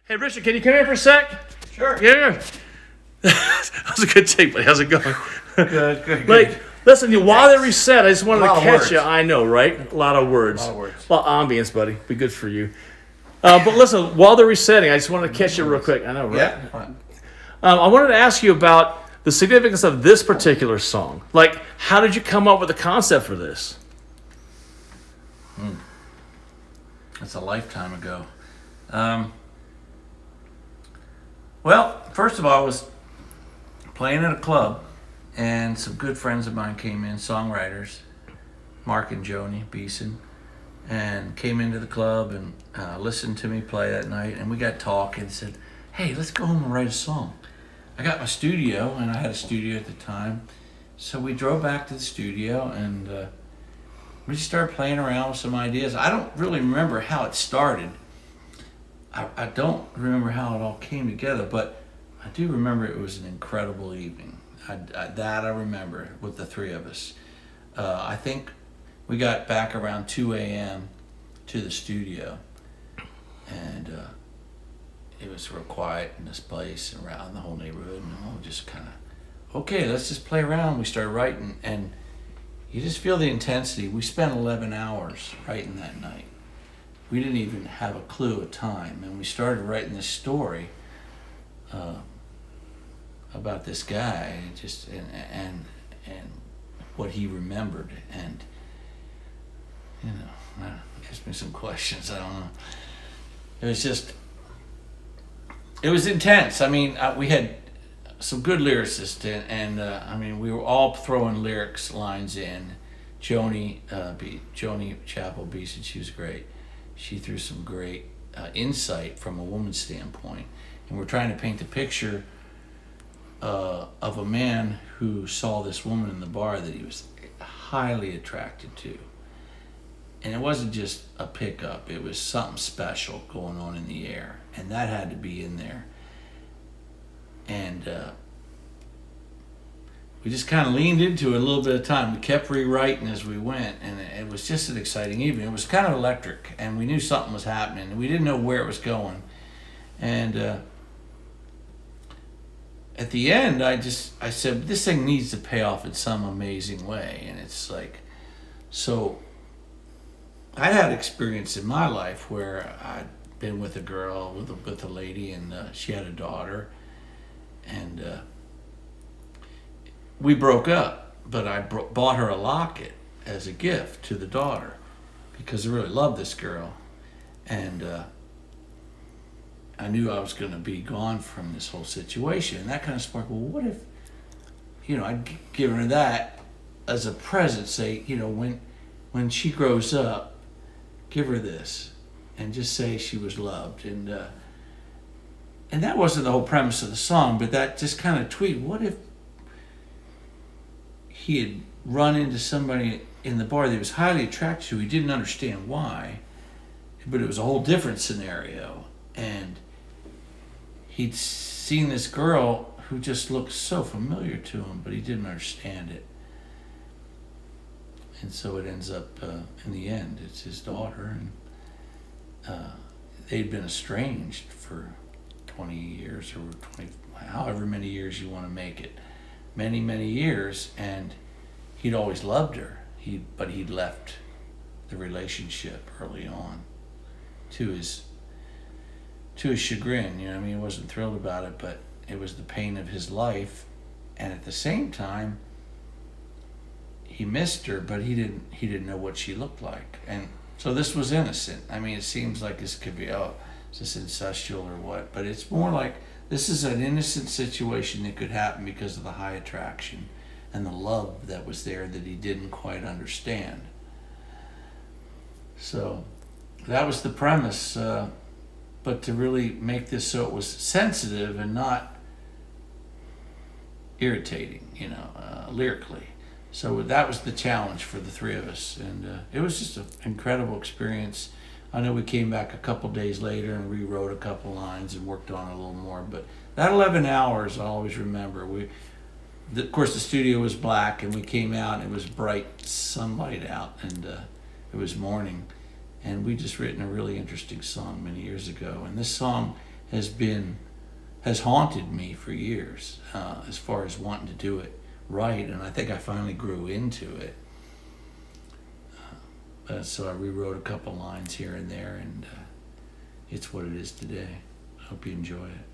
Hey, Richard, can you come here for a sec? Sure. Yeah. That was a good take, buddy. How's it going? Good. Like, listen, while they reset, I just wanted A lot to of catch words. you. I know, right? A lot of words. A lot of words. A lot of ambience, buddy. Be good for you. But listen, while they're resetting, I just wanted to catch you real quick. I know, right? Yeah. Fine. I wanted to ask you about the significance of this particular song. Like, how did you come up with the concept for this? That's a lifetime ago. Well, first of all, I was playing at a club, and some good friends of mine came in, songwriters, Mark and Joni Beeson, and came into the club and listened to me play that night. And we got talking and said, hey, let's go home and write a song. I got my studio, and I had a studio at the time. So we drove back to the studio, and we just started playing around with some ideas. I don't really remember how it started. I don't remember how it all came together, but I do remember it was an incredible evening. That I remember with the three of us. I think we got back around 2 a.m. to the studio, and it was real quiet in this place and around the whole neighborhood, and all just kind of, okay, let's just play around. We started writing, and you just feel the intensity. We spent 11 hours writing that night. We didn't even have a clue of time, and we started writing this story about this guy, just and what he remembered, and ask me some questions. I don't know. It was intense. I mean, we had some good lyricists, and we were all throwing lyrics lines in. Joni Chapel Beeson, she was great. She threw some great insight from a woman's standpoint, and we're trying to paint the picture of a man who saw this woman in the bar that he was highly attracted to. And it wasn't just a pickup, it was something special going on in the air, and that had to be in there. And we just kind of leaned into it a little bit of time. We kept rewriting as we went, and it was just an exciting evening. It was kind of electric, and we knew something was happening, and we didn't know where it was going. And at the end, I said, this thing needs to pay off in some amazing way. And it's like, so I had experience in my life where I'd been with a girl, with a lady, and she had a daughter, and we broke up, but I bought her a locket as a gift to the daughter because I really loved this girl, and I knew I was going to be gone from this whole situation, and that kind of sparked, well, what if, I'd given her that as a present, say, when she grows up, give her this, and just say she was loved, and that wasn't the whole premise of the song, but that just kind of tweaked, what if he had run into somebody in the bar that he was highly attracted to. He didn't understand why, but it was a whole different scenario. And he'd seen this girl who just looked so familiar to him, but he didn't understand it. And so it ends up, in the end, it's his daughter. And they'd been estranged for 20 years or 20, however many years you want to make it. Many, many years, and he'd always loved her. But he'd left the relationship early on to his chagrin. He wasn't thrilled about it, but it was the pain of his life. And at the same time, he missed her, but he didn't know what she looked like. And so this was innocent. It seems like this could be, is this incestual or what? But it's more like, this is an innocent situation that could happen because of the high attraction and the love that was there that he didn't quite understand. So that was the premise, but to really make this so it was sensitive and not irritating, lyrically. So that was the challenge for the three of us, and it was just an incredible experience. I know we came back a couple days later and rewrote a couple lines and worked on it a little more, but that 11 hours I always remember. Of course, the studio was black, and we came out, and it was bright sunlight out, and it was morning, and we just written a really interesting song many years ago. And this song has haunted me for years, as far as wanting to do it right, and I think I finally grew into it. So I rewrote a couple lines here and there, and it's what it is today. I hope you enjoy it.